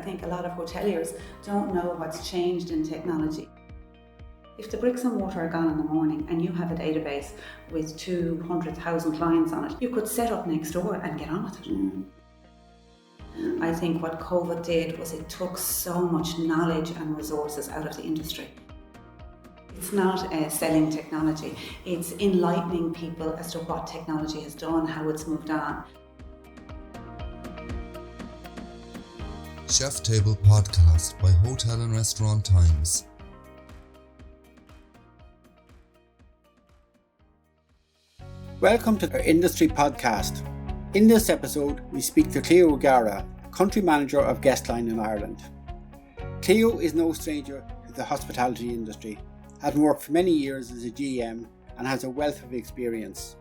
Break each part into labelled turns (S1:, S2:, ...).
S1: I think a lot of hoteliers don't know what's changed in technology. If the bricks and mortar are gone in the morning and you have a database with 200,000 clients on it, you could set up next door and get on with it. I think what COVID did was it took so much knowledge and resources out of the industry. It's not selling technology, it's enlightening people as to what technology has done, how it's moved on.
S2: Chef Table Podcast by Hotel and Restaurant Times.
S3: Welcome to our industry podcast. In this episode, we speak to Clio O'Gara, Country Manager of Guestline in Ireland. Clio is no stranger to the hospitality industry, having worked for many years as a GM and has a wealth of experience.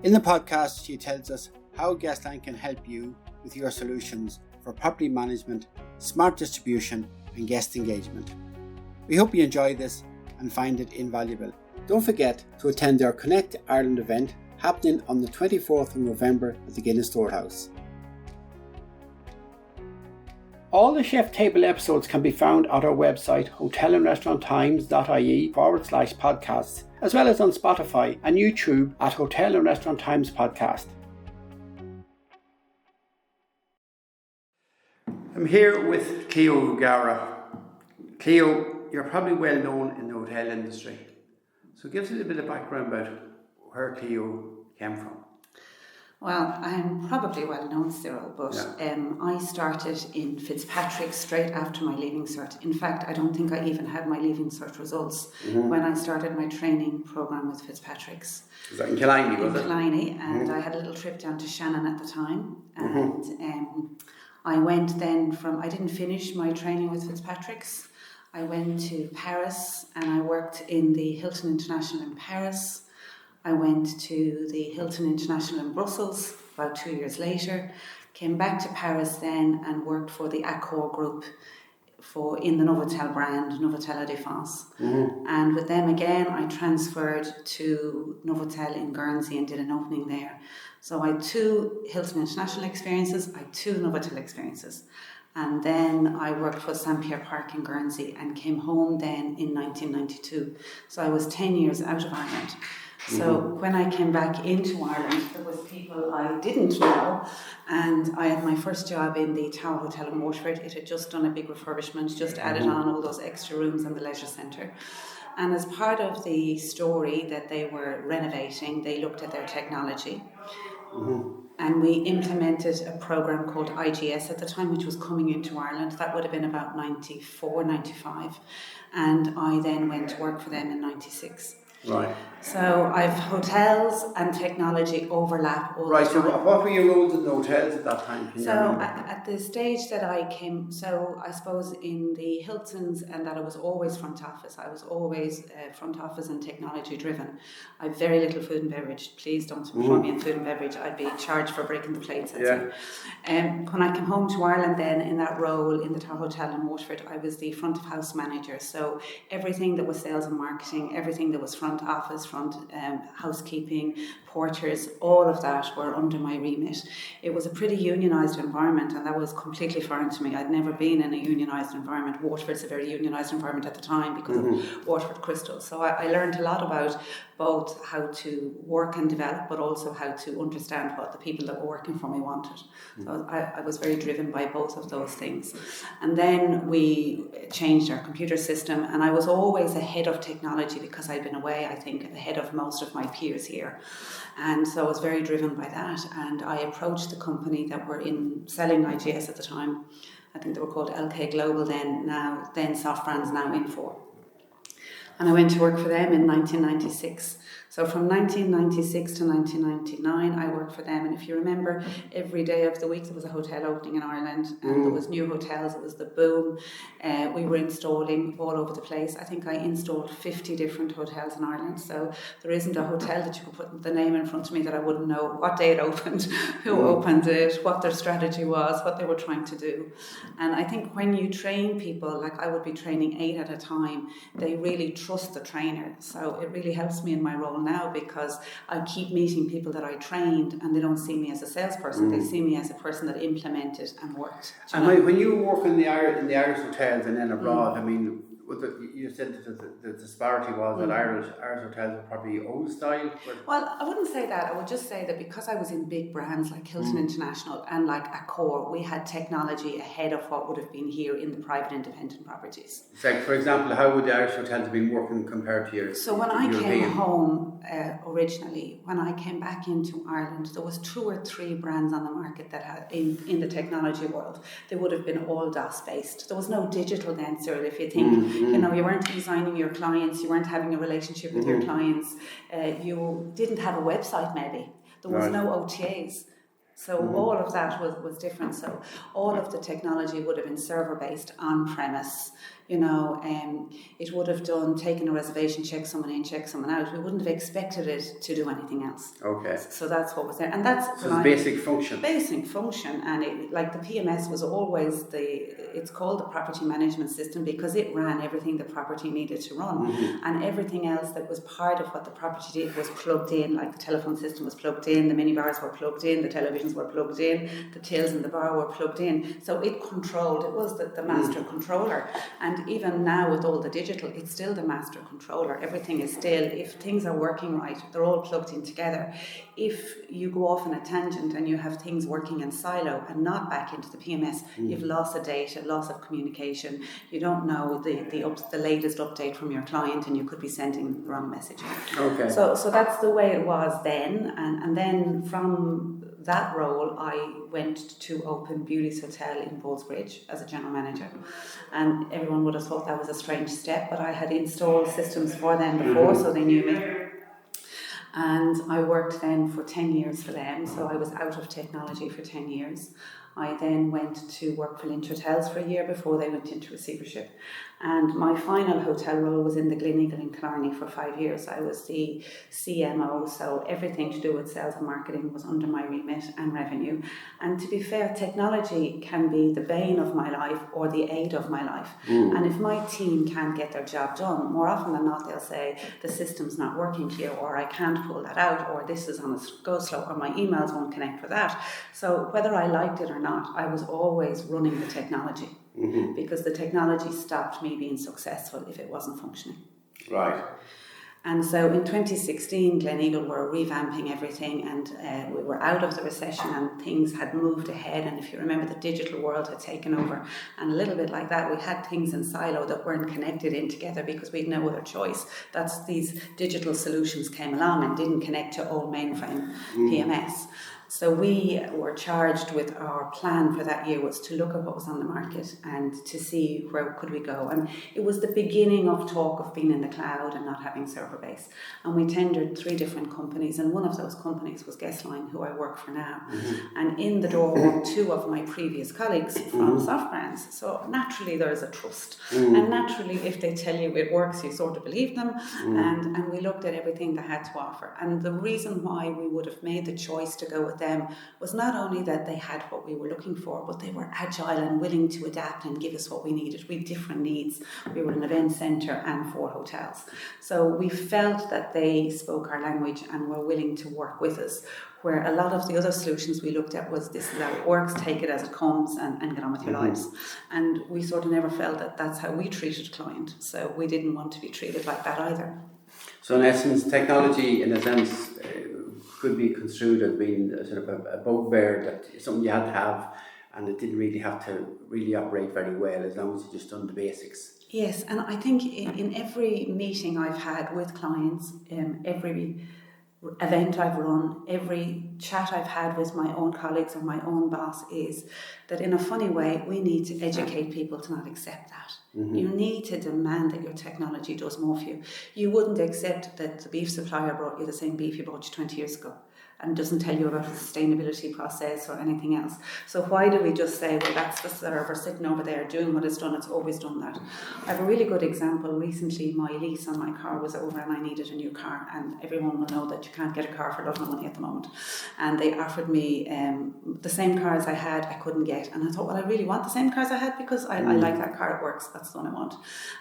S3: In the podcast, she tells us how Guestline can help you with your solutions for property management, smart distribution and guest engagement. We hope you enjoy this and find it invaluable. Don't forget to attend our Connect Ireland event happening on the 24th of November at the Guinness Storehouse. All the Chef Table episodes can be found at our website hotelandrestauranttimes.ie/podcasts, as well as on Spotify and YouTube at Hotel and Restaurant Times Podcast. I'm here with Clio O'Gara. Clio, you're probably well known in the hotel industry. So give us a little bit of background about where Clio came from.
S1: Well, I'm probably well known, Cyril, but I started in Fitzpatrick straight after my Leaving Cert. In fact, I don't think I even had my Leaving Cert results when I started my training programme with Fitzpatrick's.
S3: Is that in Killiney, was it?
S1: In Killiney, and I had a little trip down to Shannon at the time, and I went then I didn't finish my training with Fitzpatrick's. I went to Paris and I worked in the Hilton International in Paris. I went to the Hilton International in Brussels about 2 years later. Came back to Paris then and worked for the Accor Group in the Novotel brand, Novotel La Défense. And with them again, I transferred to Novotel in Guernsey and did an opening there. So I had 2 Hilton International experiences, I had 2 Novotel experiences. And then I worked for St. Pierre Park in Guernsey and came home then in 1992. So I was 10 years out of Ireland. So when I came back into Ireland, there was people I didn't know, and I had my first job in the Tower Hotel in Waterford. It had just done a big refurbishment, just added on all those extra rooms and the leisure centre. And as part of the story that they were renovating, they looked at their technology. And we implemented a programme called IGS at the time, which was coming into Ireland. That would have been about 94, 95. And I then went to work for them in 96.
S3: Right.
S1: So I've hotels and technology overlap all the time.
S3: So what were your roles in the hotels at that time?
S1: At the stage that I came, I suppose in the Hiltons, and that I was always front office. I was always front office and technology driven. I have very little food and beverage. Please don't throw me in food and beverage. I'd be charged for breaking the plates. When I came home to Ireland then in that role in the Tower Hotel in Waterford, I was the front of house manager. So everything that was sales and marketing, everything that was front office, housekeeping, porters, all of that were under my remit. It was a pretty unionised environment, and that was completely foreign to me. I'd never been in a unionised environment. Waterford's a very unionised environment at the time because of Waterford Crystal. So I learned a lot about both how to work and develop, but also how to understand what the people that were working for me wanted. So I was very driven by both of those things. And then we changed our computer system, and I was always ahead of technology because I'd been away, I think, ahead of most of my peers here. And so I was very driven by that. And I approached the company that were in selling IGS at the time. I think they were called LK Global then Soft Brands, now Infor. And I went to work for them in 1996. So from 1996 to 1999, I worked for them. And if you remember, every day of the week there was a hotel opening in Ireland, and there was new hotels. It was the boom. We were installing all over the place. I think I installed 50 different hotels in Ireland. So there isn't a hotel that you could put the name in front of me that I wouldn't know what day it opened, who opened it, what their strategy was, what they were trying to do. And I think when you train people, like I would be training 8 at a time, they really trust the trainer. So it really helps me in my role role now, because I keep meeting people that I trained and they don't see me as a salesperson. They see me as a person that implemented and worked.
S3: And when you work in the Irish hotels and then abroad, I mean, you said that the disparity was that Irish hotels were probably old style.
S1: Well, I wouldn't say that. I would just say that because I was in big brands like Hilton International and like Accor, we had technology ahead of what would have been here in the private independent properties.
S3: So, for example, how would the Irish hotels have been working compared to your?
S1: So when I came home originally, when I came back into Ireland, there was 2 or 3 brands on the market that had in the technology world. They would have been all DOS based. There was no digital then, Cyril, if you think. You know, you weren't designing your clients, you weren't having a relationship with your clients, you didn't have a website maybe, there was no OTAs. So all of that was different. So all of the technology would have been server-based, on-premise. You know, it would have taken a reservation, check someone in, check someone out. We wouldn't have expected it to do anything else.
S3: Okay.
S1: So that's what was there. And that's
S3: basic function.
S1: Basic function. And it, like the PMS was always it's called the property management system because it ran everything the property needed to run. And everything else that was part of what the property did was plugged in, like the telephone system was plugged in, the minibars were plugged in, the televisions were plugged in, the tills in the bar were plugged in. So it was the master controller. And even now with all the digital, it's still the master controller. Everything is still, if things are working right, they're all plugged in together. If you go off on a tangent and you have things working in silo and not back into the PMS, you've lost the data, loss of communication. You don't know the latest update from your client and you could be sending the wrong message.
S3: Okay.
S1: So that's the way it was then. And then from that role, I went to open Beauty's Hotel in Ballsbridge as a general manager. And everyone would have thought that was a strange step, but I had installed systems for them before, so they knew me. And I worked then for 10 years for them, so I was out of technology for 10 years. I then went to work for Lynch Hotels for a year before they went into receivership. And my final hotel role was in the Gleneagle in Killarney for 5 years. I was the CMO, so everything to do with sales and marketing was under my remit and revenue. And to be fair, technology can be the bane of my life or the aid of my life. And if my team can't get their job done, more often than not, they'll say, the system's not working here, or I can't pull that out, or this is on a go slow, or my emails won't connect with that. So whether I liked it or not, I was always running the technology. Because the technology stopped me being successful if it wasn't functioning.
S3: Right.
S1: And so in 2016, Gleneagle were revamping everything, and we were out of the recession and things had moved ahead. And if you remember, the digital world had taken over. And a little bit like that, we had things in silo that weren't connected in together because we had no other choice. That's these digital solutions came along and didn't connect to old mainframe PMS. So we were charged with our plan for that year was to look at what was on the market and to see where could we go. And it was the beginning of talk of being in the cloud and not having server base. And we tendered 3 different companies, and one of those companies was Guestline, who I work for now. And in the door were 2 of my previous colleagues from Soft Brands. So naturally there's a trust. And naturally if they tell you it works, you sort of believe them. And we looked at everything they had to offer. And the reason why we would have made the choice to go with them was not only that they had what we were looking for, but they were agile and willing to adapt and give us what we needed. We had different needs. We were an event centre and 4 hotels. So we felt that they spoke our language and were willing to work with us, where a lot of the other solutions we looked at was this is how it works, take it as it comes and get on with your lives. And we sort of never felt that that's how we treated a client. So we didn't want to be treated like that either.
S3: So in essence, technology in a sense could be construed as being a sort of a bugbear, that something you had to have, and it didn't really have to really operate very well as long as you just done the basics. Yes,
S1: and I think in every meeting I've had with clients, every event I've run, every chat I've had with my own colleagues or my own boss is that in a funny way, we need to educate people to not accept that. You need to demand that your technology does more for you. You wouldn't accept that the beef supplier brought you the same beef you bought you 20 years ago. and doesn't tell you about a sustainability process or anything else. So why do we just say, well, that's the server sitting over there doing what it's done, it's always done that. I have a really good example. Recently my lease on my car was over and I needed a new car, and everyone will know that you can't get a car for a lot of money at the moment, and they offered me the same cars I had I couldn't get, and I thought, well, I really want the same cars I had because I like that car, it works, that's the one I want.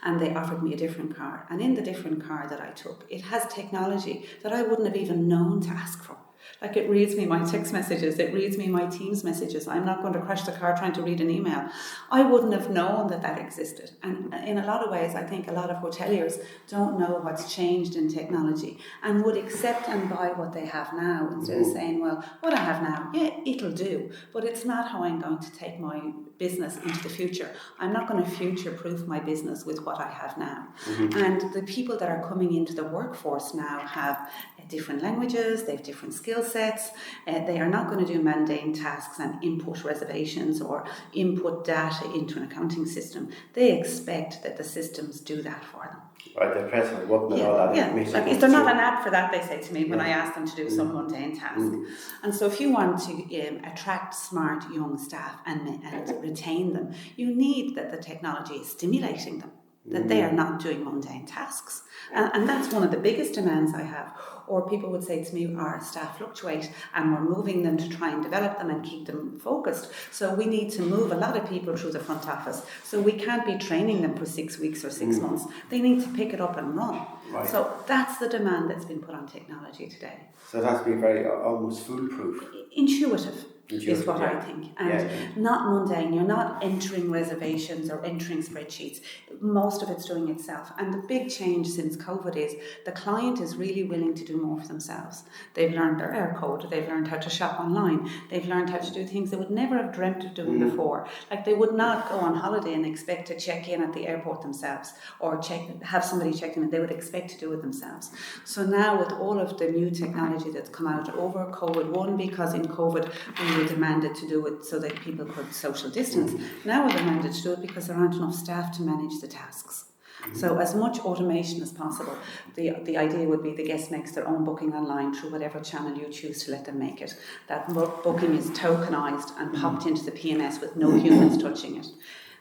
S1: And they offered me a different car, and in the different car that I took, it has technology that I wouldn't have even known to ask for. Like, it reads me my text messages, it reads me my Teams messages. I'm not going to crash the car trying to read an email. I wouldn't have known that that existed. And in a lot of ways, I think a lot of hoteliers don't know what's changed in technology and would accept and buy what they have now instead of saying, well, what I have now, yeah, it'll do, but it's not how I'm going to take my business into the future. I'm not going to future-proof my business with what I have now. And the people that are coming into the workforce now have different languages, they have different skill sets. They are not going to do mundane tasks and input reservations or input data into an accounting system. They expect that the systems do that for them.
S4: Right, they're pressing the button and all that.
S1: Yeah, like, is there not an app for that, they say to me when I ask them to do some mundane task. And so if you want to attract smart young staff and retain them, you need that the technology is stimulating them, that they are not doing mundane tasks. And that's one of the biggest demands I have. Or people would say to me, our staff fluctuate and we're moving them to try and develop them and keep them focused. So we need to move a lot of people through the front office. So we can't be training them for 6 weeks or 6 months. They need to pick it up and run. Right. So that's the demand that's been put on technology today.
S4: So it has to be very almost foolproof.
S1: Intuitive is what I think, and not mundane. You're not entering reservations or entering spreadsheets. Most of it's doing itself. And the big change since COVID is the client is really willing to do more for themselves. They've learned their air code, they've learned how to shop online, they've learned how to do things they would never have dreamt of doing before. Like, they would not go on holiday and expect to check in at the airport themselves or have somebody check in, and they would expect to do it themselves. So now with all of the new technology that's come out over COVID, one, because in COVID we were demanded to do it so that people could social distance. Now we're demanded to do it because there aren't enough staff to manage the tasks. So as much automation as possible. The idea would be the guest makes their own booking online through whatever channel you choose to let them make it. That booking is tokenized and popped into the PMS with no humans touching it.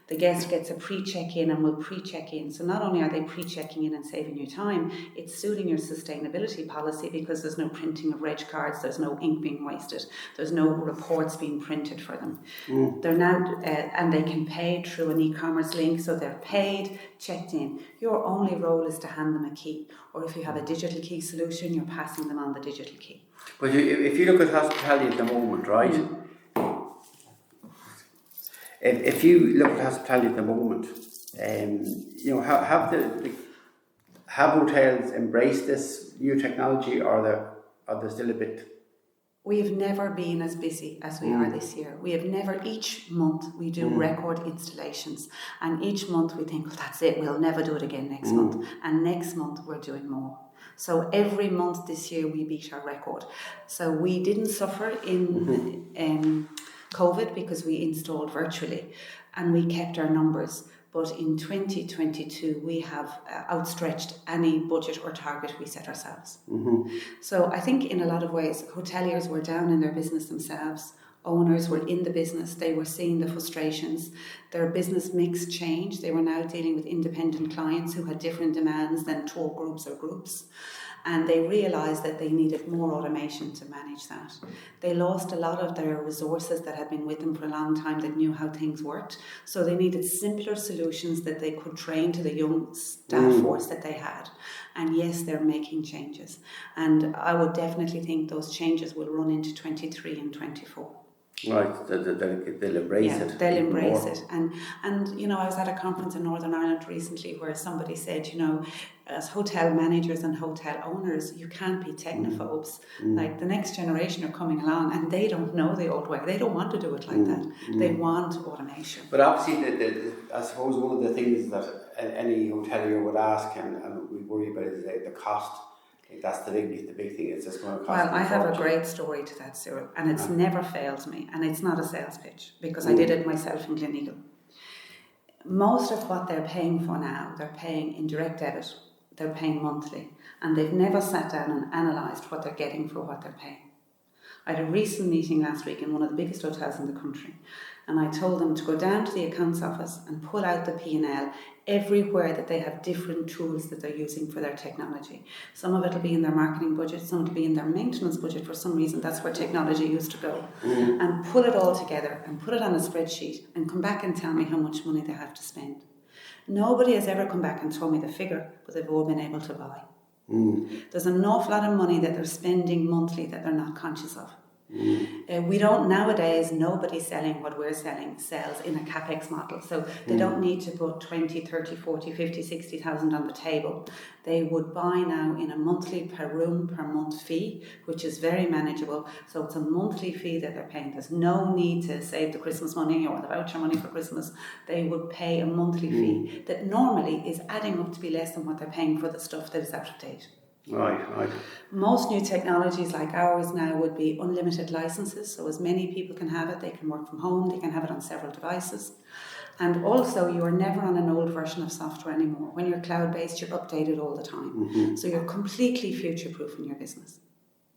S1: The guest gets a pre-check-in and will pre-check-in. So not only are they pre-checking in and saving you time, it's suiting your sustainability policy because there's no printing of reg cards, there's no ink being wasted, there's no reports being printed for them. They're now, and they can pay through an e-commerce link, so they're paid, checked in. Your only role is to hand them a key, or if you have a digital key solution, you're passing them on the digital key.
S4: But if you look at hospitality at the moment, right? If you look at hospitality at the moment, have hotels embraced this new technology, or are they still a bit?
S1: We've never been as busy as we are this year. We have never, each month we do record installations, and each month we think, well, that's it, we'll never do it again next month. And next month we're doing more. So every month this year we beat our record. So we didn't suffer in COVID because we installed virtually and we kept our numbers. But in 2022, we have outstretched any budget or target we set ourselves. So I think in a lot of ways, hoteliers were down in their business themselves. Owners were in the business. They were seeing the frustrations. Their business mix changed. They were now dealing with independent clients who had different demands than tour groups or groups. And they realised that they needed more automation to manage that. They lost a lot of their resources that had been with them for a long time that knew how things worked. So they needed simpler solutions that they could train to the young staff force that they had. And yes, they're making changes. And I would definitely think those changes will run into 23 and 24.
S4: Right, they'll embrace it.
S1: Yeah, they'll embrace it. And I was at a conference in Northern Ireland recently where somebody said, as hotel managers and hotel owners, you can't be technophobes. Like, the next generation are coming along and they don't know the old way. They don't want to do it like that. They want automation.
S4: But obviously, I suppose one of the things that any hotelier would ask and we worry about is the cost. I think that's the big thing. It's just going to cost.
S1: Well, I have a great story to that, Cyril, and it's never failed me, and it's not a sales pitch because I did it myself in Gleneagle. Most of what they're paying for now, they're paying in direct debit, they're paying monthly, and they've never sat down and analysed what they're getting for what they're paying. I had a recent meeting last week in one of the biggest hotels in the country, and I told them to go down to the accounts office and pull out the P&L everywhere that they have different tools that they're using for their technology. Some of it will be in their marketing budget, some will be in their maintenance budget. For some reason, that's where technology used to go. And pull it all together and put it on a spreadsheet and come back and tell me how much money they have to spend. Nobody has ever come back and told me the figure, but they've all been able to buy. There's an awful lot of money that they're spending monthly that they're not conscious of. We don't nowadays, nobody selling what we're selling sells in a capex model, so they don't need to put 20, 30, 40, 50, 60,000 on the table. They would buy now in a monthly per room per month fee, which is very manageable. So it's a monthly fee that they're paying. There's no need to save the Christmas money or the voucher money for Christmas. They would pay a monthly fee that normally is adding up to be less than what they're paying for the stuff that is out of date.
S4: Right.
S1: Most new technologies like ours now would be unlimited licenses, so as many people can have it, they can work from home, they can have it on several devices. And also, you are never on an old version of software anymore. When you're cloud-based, you're updated all the time. So you're completely future-proof in your business.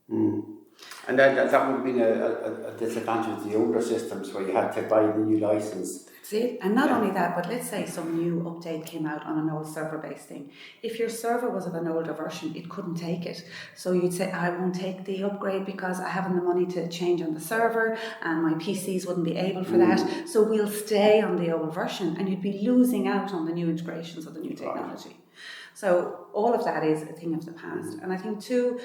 S4: And that would have been a disadvantage of the older systems where you had to buy the new license.
S1: That's it. And not only that, but let's say some new update came out on an old server-based thing. If your server was of an older version, it couldn't take it. So you'd say, I won't take the upgrade because I haven't the money to change on the server and my PCs wouldn't be able for that. So we'll stay on the old version and you'd be losing out on the new integrations of the new technology. So all of that is a thing of the past. And I think too,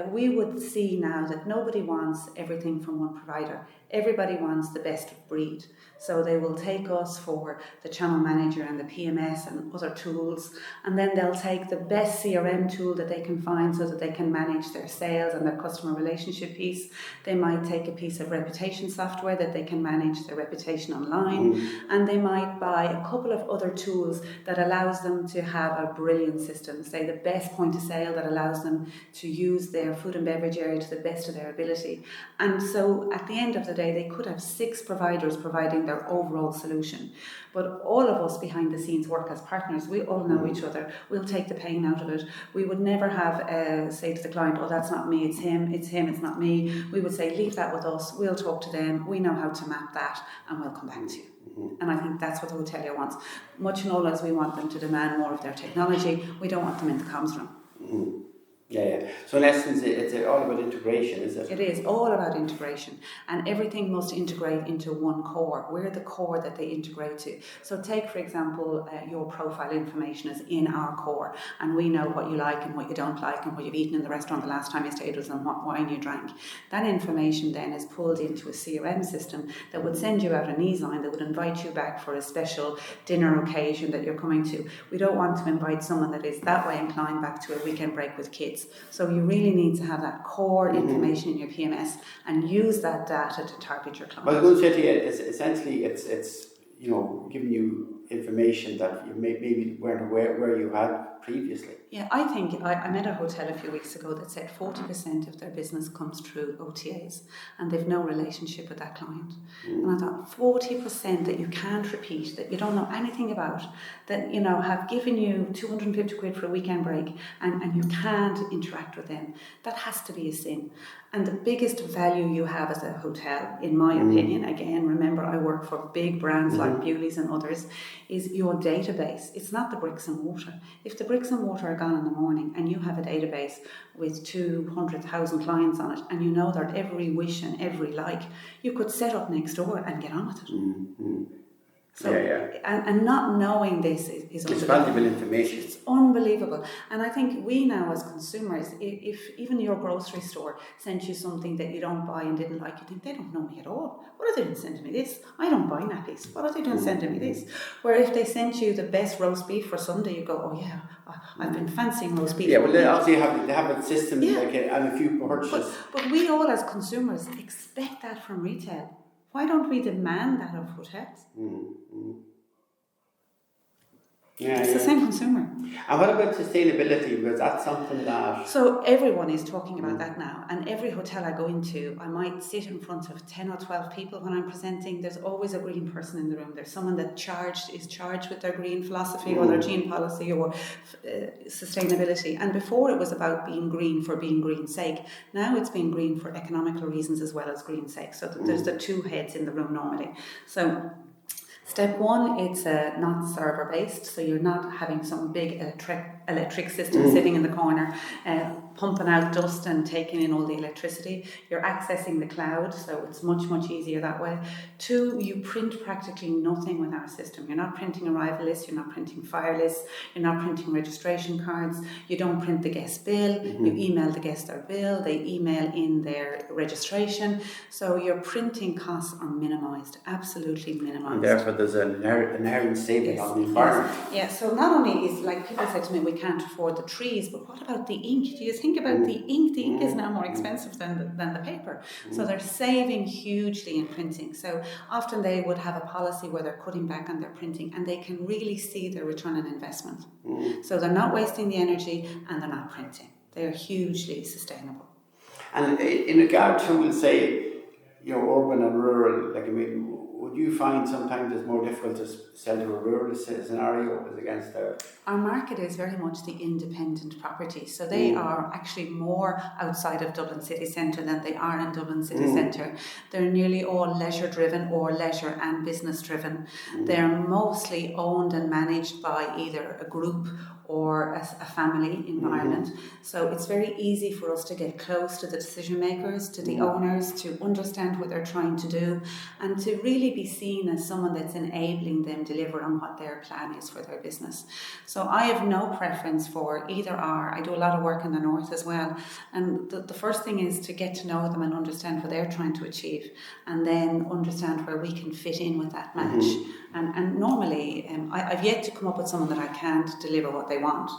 S1: we would see now that nobody wants everything from one provider. Everybody wants the best of breed. So they will take us for the channel manager and the PMS and other tools, and then they'll take the best CRM tool that they can find so that they can manage their sales and their customer relationship piece. They might take a piece of reputation software that they can manage their reputation online, and they might buy a couple of other tools that allows them to have a brilliant system, say the best point of sale that allows them to use their food and beverage area to the best of their ability. And so at the end of the day, they could have 6 providers providing their overall solution. But all of us behind the scenes work as partners. We all know each other. We'll take the pain out of it. We would never have say to the client, oh, that's not me, it's him, it's not me. We would say, leave that with us. We'll talk to them. We know how to map that and we'll come back to you. And I think that's what the hotelier wants. Much and all as we want them to demand more of their technology, we don't want them in the comms room.
S4: Yeah. So in essence, it's all about integration, is it?
S1: It is all about integration, and everything must integrate into one core. We're the core that they integrate to. So take, for example, your profile information is in our core, and we know what you like and what you don't like and what you've eaten in the restaurant the last time you stayed with and what wine you drank. That information then is pulled into a CRM system that would send you out an e-sign that would invite you back for a special dinner occasion that you're coming to. We don't want to invite someone that is that way inclined back to a weekend break with kids. So you really need to have that core information in your PMS and use that data to target your clients.
S4: I was going to say to you, essentially it's giving you information that you maybe weren't aware where you had previously.
S1: Yeah, I think I met a hotel a few weeks ago that said 40% of their business comes through OTAs and they've no relationship with that client. And I thought 40% that you can't repeat, that you don't know anything about, that have given you 250 quid for a weekend break and you can't interact with them. That has to be a sin. And the biggest value you have as a hotel, in my opinion, again, remember I work for big brands like Bewley's and others, is your database. It's not the bricks and mortar. If the bricks and mortar are gone in the morning and you have a database with 200,000 clients on it and you know their every wish and every like, you could set up next door and get on with it. So, and not knowing this is
S4: it's valuable information.
S1: It's unbelievable. And I think we now as consumers, if even your grocery store sent you something that you don't buy and didn't like, you think they don't know me at all. What are they doing sending me this? I don't buy nappies. What are they doing sending me this? Where if they sent you the best roast beef for Sunday, you go, oh yeah, I've been fancying roast beef.
S4: Yeah, well they obviously have a system and a few purchases.
S1: But we all as consumers expect that from retail. Why don't we demand that of hotels? It's the same consumer.
S4: And what about sustainability? Because that's something that...
S1: So everyone is talking about that now, and every hotel I go into, I might sit in front of 10 or 12 people when I'm presenting. There's always a green person in the room. There's someone that is charged with their green philosophy or their green policy or sustainability. And before it was about being green for being green's sake. Now it's being green for economical reasons as well as green's sake. So there's the two heads in the room normally. So step one, it's not server based, so you're not having some big electric system sitting in the corner pumping out dust and taking in all the electricity. You're accessing the cloud, so it's much easier that way. Two, you print practically nothing with our system. You're not printing arrival lists, you're not printing fire lists, you're not printing registration cards, you don't print the guest bill, you email the guest their bill, they email in their registration, so your printing costs are minimised, absolutely minimised.
S4: And therefore there's an inherent saving on the environment.
S1: Yeah, so not only is, like people say to me, we can't afford the trees, but what about the ink? Do you think about the ink? The ink is now more expensive than the paper. So they're saving hugely in printing. So often they would have a policy where they're cutting back on their printing and they can really see their return on investment. So they're not wasting the energy and they're not printing. They're hugely sustainable.
S4: And in regard to, we'll say, urban and rural, would you find sometimes it's more difficult to sell to a rural scenario as against the...
S1: Our market is very much the independent property, so they are actually more outside of Dublin city centre than they are in Dublin city centre. They're nearly all leisure driven or leisure and business driven. They're mostly owned and managed by either a group or a family environment. So it's very easy for us to get close to the decision makers, to the owners, to understand what they're trying to do, and to really be seen as someone that's enabling them deliver on what their plan is for their business. So I have no preference for either or. I do a lot of work in the north as well. And the first thing is to get to know them and understand what they're trying to achieve, and then understand where we can fit in with that match. And normally, I've yet to come up with someone that I can't deliver what they want.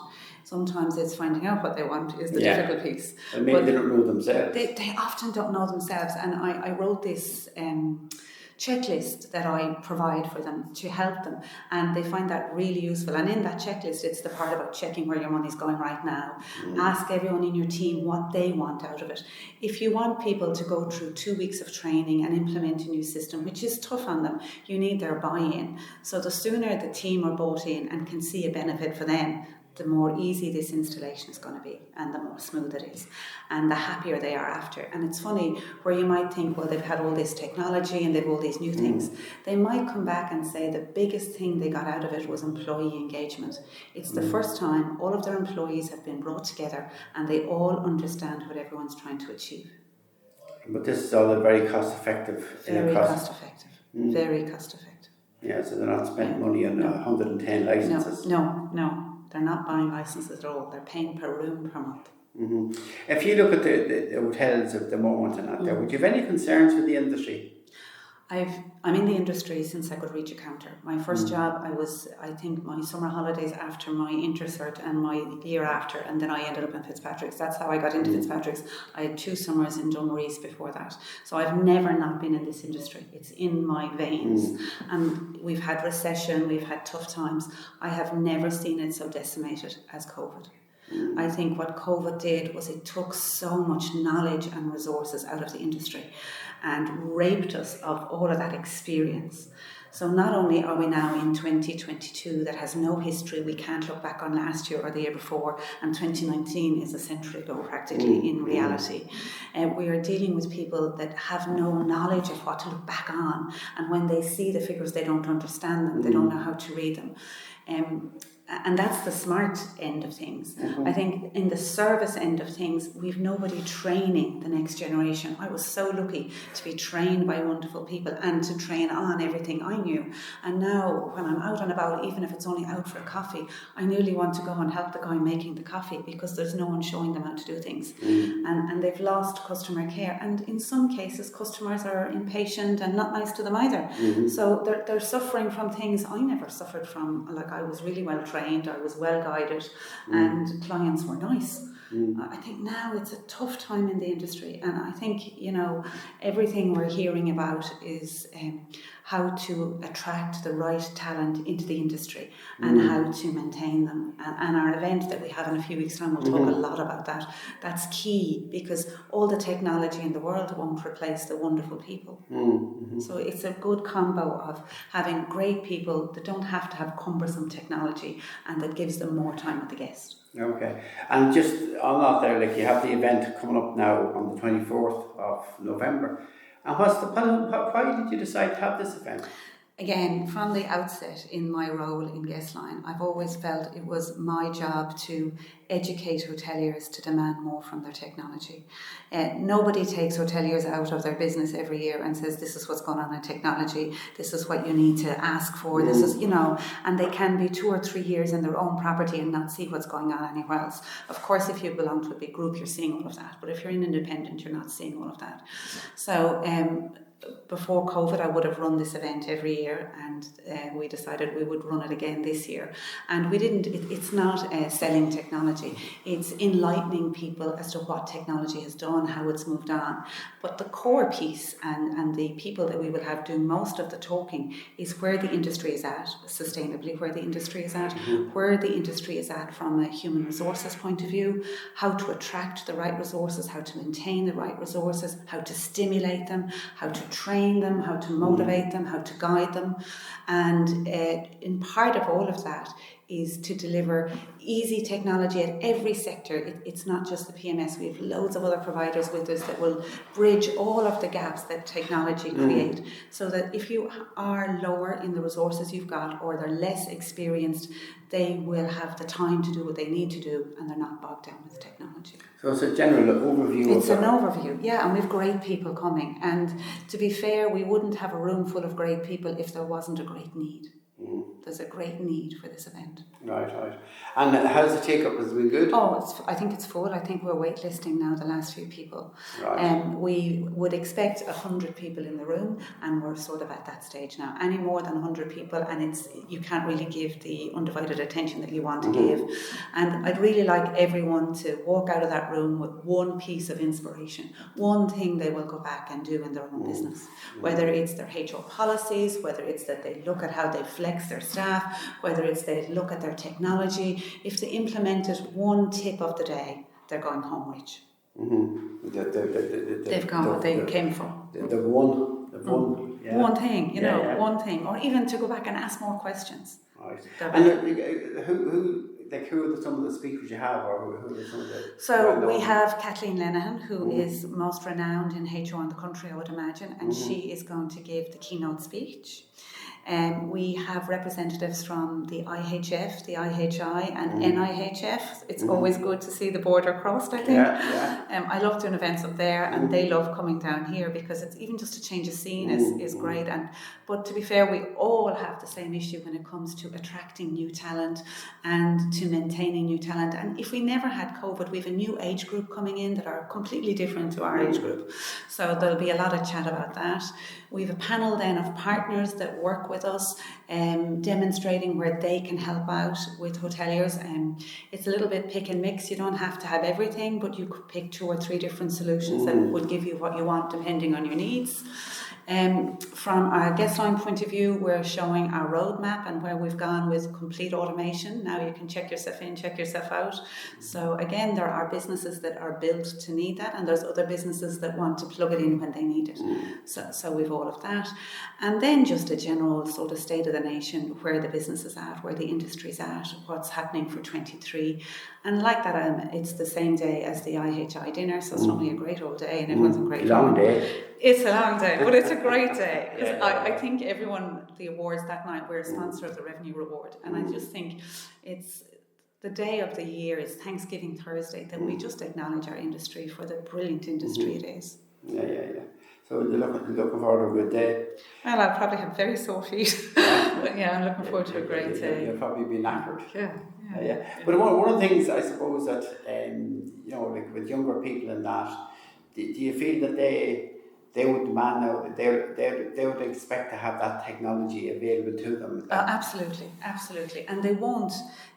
S1: Sometimes it's finding out what they want is the difficult piece.
S4: And maybe they don't know themselves.
S1: They often don't know themselves. And I wrote this checklist that I provide for them to help them, and they find that really useful. And in that checklist, it's the part about checking where your money's going right now. Ask everyone in your team what they want out of it. If you want people to go through 2 weeks of training and implement a new system, which is tough on them, you need their buy-in. So the sooner the team are bought in and can see a benefit for them, the more easy this installation is going to be, and the more smooth it is, and the happier they are after. And it's funny, where you might think, well, they've had all this technology and they've all these new things, they might come back and say the biggest thing they got out of it was employee engagement. It's the first time all of their employees have been brought together and they all understand what everyone's trying to achieve.
S4: But this is all very cost effective.
S1: Very cost effective. Very cost effective.
S4: Yeah, so they're not spending money on 110 licenses.
S1: No. They're not buying licenses at all. They're paying per room per month.
S4: If you look at the hotels at the moment and that, would you have any concerns with the industry?
S1: I'm in the industry since I could reach a counter. My first job, I think my summer holidays after my intercert and my year after, and then I ended up in Fitzpatrick's. That's how I got into Fitzpatrick's. I had 2 summers in Dungarees before that. So I've never not been in this industry. It's in my veins. And we've had recession, we've had tough times. I have never seen it so decimated as COVID. I think what COVID did was it took so much knowledge and resources out of the industry and raped us of all of that experience. So not only are we now in 2022 that has no history, we can't look back on last year or the year before, and 2019 is a century ago practically in reality. We are dealing with people that have no knowledge of what to look back on, and when they see the figures they don't understand them, they don't know how to read them. And that's the smart end of things. I think in the service end of things, we've nobody training the next generation. I was so lucky to be trained by wonderful people and to train on everything I knew. And now when I'm out and about, even if it's only out for a coffee, I nearly want to go and help the guy making the coffee because there's no one showing them how to do things. And they've lost customer care. And in some cases, customers are impatient and not nice to them either. So they're suffering from things I never suffered from. Like, I was really well trained, I was well guided, and clients were nice. I think now it's a tough time in the industry, and I think, everything we're hearing about is how to attract the right talent into the industry and how to maintain them. And our event that we have in a few weeks' time will talk a lot about that. That's key, because all the technology in the world won't replace the wonderful people. So it's a good combo of having great people that don't have to have cumbersome technology and that gives them more time with the guest.
S4: Okay, and just on that there, like you have the event coming up now on the 24th of November, and why did you decide to have this event?
S1: Again, from the outset in my role in Guestline, I've always felt it was my job to educate hoteliers to demand more from their technology. Nobody takes hoteliers out of their business every year and says, this is what's going on in technology, this is what you need to ask for, this is, and they can be 2 or 3 years in their own property and not see what's going on anywhere else. Of course, if you belong to a big group, you're seeing all of that, but if you're an independent, you're not seeing all of that. So, before COVID, I would have run this event every year, and we decided we would run it again this year. And we didn't, it's not selling technology, it's enlightening people as to what technology has done, how it's moved on. But the core piece and the people that we will have doing most of the talking is where the industry is at, sustainably, where the industry is at, where the industry is at from a human resources point of view, how to attract the right resources, how to maintain the right resources, how to stimulate them, how to train them, how to motivate them, how to guide them. And in part of all of that is to deliver easy technology at every sector. It's not just the PMS. We have loads of other providers with us that will bridge all of the gaps that technology create, so that if you are lower in the resources you've got or they're less experienced, they will have the time to do what they need to do and they're not bogged down with technology.
S4: So it's a general overview.
S1: It's an overview, yeah, and we've great people coming. And to be fair, we wouldn't have a room full of great people if there wasn't a great need. There's a great need for this event.
S4: Right. And how's the take-up? Has it been good?
S1: I think it's full. I think we're waitlisting now the last few people.
S4: Right.
S1: We would expect 100 people in the room, and we're sort of at that stage now. Any more than 100 people, and you can't really give the undivided attention that you want to give. And I'd really like everyone to walk out of that room with one piece of inspiration, one thing they will go back and do in their own business. Whether it's their HR policies, whether it's that they look at how they flex their staff, whether it's they look at their technology. If they implemented one tip of the day, they're going home rich. They've gone what they came for.
S4: The one, yeah.
S1: One thing, one thing, or even to go back and ask more questions.
S4: Right. And who are some of the speakers you have, or who are some of the?
S1: So we have Kathleen Lenihan, who is most renowned in HR in the country, I would imagine, and she is going to give the keynote speech. We have representatives from the IHF, the IHI and NIHF. It's always good to see the border crossed, I think.
S4: Yeah.
S1: I love doing events up there, and they love coming down here because it's even just to change a scene is great. But to be fair, we all have the same issue when it comes to attracting new talent and to maintaining new talent. And if we never had COVID, we have a new age group coming in that are completely different to our age group. So there'll be a lot of chat about that. We have a panel then of partners that work with us, demonstrating where they can help out with hoteliers. It's a little bit pick and mix. You don't have to have everything, but you could pick 2 or 3 different solutions that would give you what you want depending on your needs. From our Guestline point of view, we're showing our roadmap and where we've gone with complete automation. Now you can check yourself in, check yourself out. So again, there are businesses that are built to need that, and there's other businesses that want to plug it in when they need it. So we've all of that. And then just a general sort of state of the nation, where the business is at, where the industry's at, what's happening for 23. And like that, it's the same day as the IHI dinner, so it's normally a great old day and everyone's in great
S4: long
S1: form.
S4: day.
S1: It's a long day, but it's a great day. I think everyone, the awards that night, we're a sponsor of the Revenue Reward. And I just think it's the day of the year is Thanksgiving Thursday, that we just acknowledge our industry for the brilliant industry it is.
S4: Yeah. So you're looking forward to a good day?
S1: Well, I'll probably have very sore feet. But yeah, I'm looking forward to a great day.
S4: You'll probably be knackered.
S1: Yeah.
S4: But one of the things, I suppose, that, like with younger people and that, do you feel that they would demand now that they would expect to have that technology available to them?
S1: Absolutely. And they won't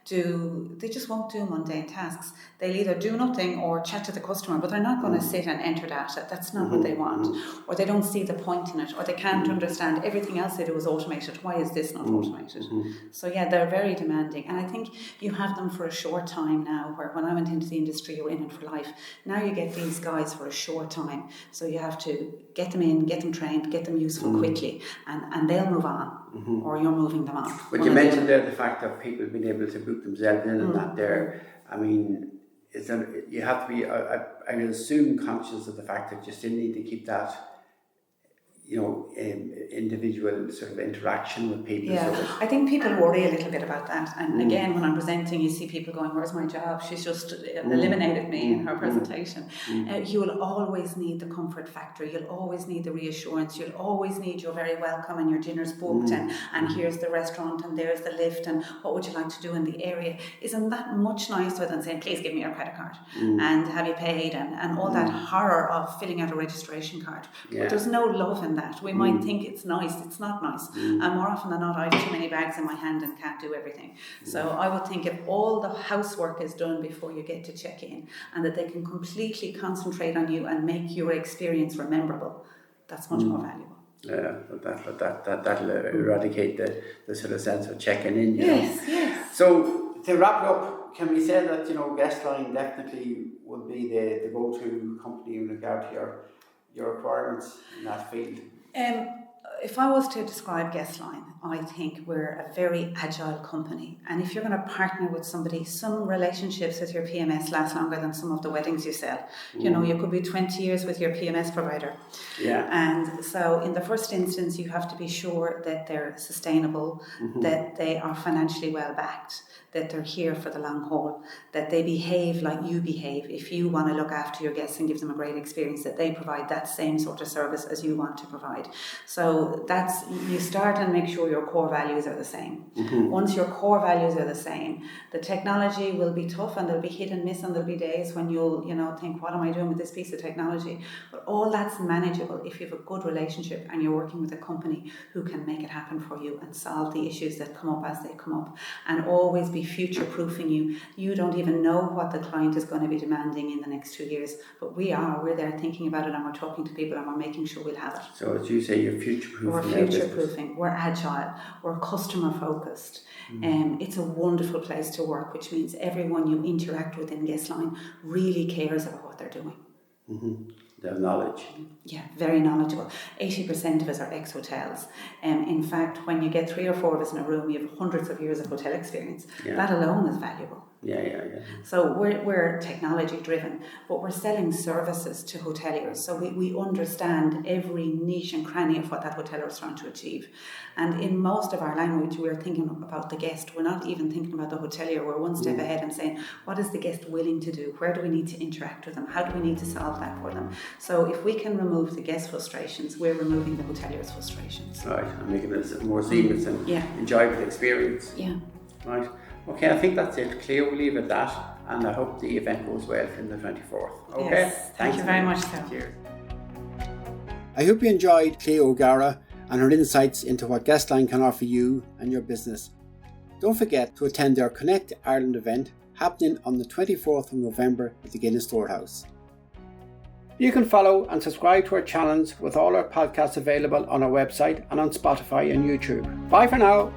S1: they just won't do mundane tasks. They'll either do nothing or chat to the customer, but they're not going to sit and enter data. That's not what they want. Or they don't see the point in it, or they can't understand everything else they do is automated. Why is this not automated? So yeah, they're very demanding. And I think you have them for a short time now, where when I went into the industry, you were in it for life. Now you get these guys for a short time. So you have to get them in, get them trained, get them useful quickly, and they'll move on, or you're moving them on.
S3: But you mentioned there the fact of people being able to book themselves in and that there. I mean, you have to be, I would assume, conscious of the fact that you still need to keep that, individual sort of interaction with people.
S1: Yeah, I think people worry a little bit about that. And again, when I'm presenting, you see people going, "Where's my job? She's just eliminated me in her presentation." You will always need the comfort factor. You'll always need the reassurance. You'll always need your very welcome and your dinner's booked and here's the restaurant and there's the lift and what would you like to do in the area. Isn't that much nicer than saying, "Please give me your credit card and have you paid?" and all that horror of filling out a registration card. But there's no love in that. We might think it's nice. It's not nice. And more often than not, I have too many bags in my hand and can't do everything. So I would think if all the housework is done before you get to check in, and that they can completely concentrate on you and make your experience memorable, that's much more valuable.
S3: Yeah, that'll eradicate the sort of sense of checking in.
S1: Yes.
S3: So to wrap it up, can we say that Guestline definitely would be the go-to company in regard to your requirements in that field?
S1: If I was to describe Guestline, I think we're a very agile company. And if you're going to partner with somebody, some relationships with your PMS last longer than some of the weddings you sell. You could be 20 years with your PMS provider. Yeah. And so in the first instance, you have to be sure that they're sustainable, that they are financially well backed, that they're here for the long haul, that they behave like you behave. If you want to look after your guests and give them a great experience, that they provide that same sort of service as you want to provide. So you start and make sure your core values are the same. Once your core values are the same, the technology will be tough and there'll be hit and miss and there'll be days when you'll think, what am I doing with this piece of technology? But all that's manageable if you have a good relationship and you're working with a company who can make it happen for you and solve the issues that come up as they come up, and always be future-proofing you. You don't even know what the client is going to be demanding in the next 2 years, but we're there thinking about it, and we're talking to people and we're making sure we'll have it.
S3: So as you say, you're future-proofing.
S1: We're future-proofing, we're agile, we're customer-focused. It's a wonderful place to work, which means everyone you interact with in Guestline really cares about what they're doing.
S3: They have knowledge.
S1: Yeah, very knowledgeable. 80% of us are ex-hotels. In fact, when you get 3 or 4 of us in a room, you have hundreds of years of hotel experience. That alone is valuable.
S3: Yeah.
S1: So we're technology driven, but we're selling services to hoteliers. So we understand every niche and cranny of what that hotelier is trying to achieve. And in most of our language, we're thinking about the guest. We're not even thinking about the hotelier. We're one step ahead and saying, what is the guest willing to do? Where do we need to interact with them? How do we need to solve that for them? So if we can remove the guest frustrations, we're removing the hotelier's frustrations.
S3: Right, and making it a more seamless and enjoyable experience.
S1: Yeah.
S3: Right. Okay, I think that's it. Clio, we'll leave it at that, and I hope the event goes well from the 24th. Okay?
S1: Yes, thank you very much, sir.
S3: Cheers.
S5: I hope you enjoyed Clio O'Gara and her insights into what Guestline can offer you and your business. Don't forget to attend our Connect Ireland event happening on the 24th of November at the Guinness Storehouse. You can follow and subscribe to our channels with all our podcasts available on our website and on Spotify and YouTube. Bye for now.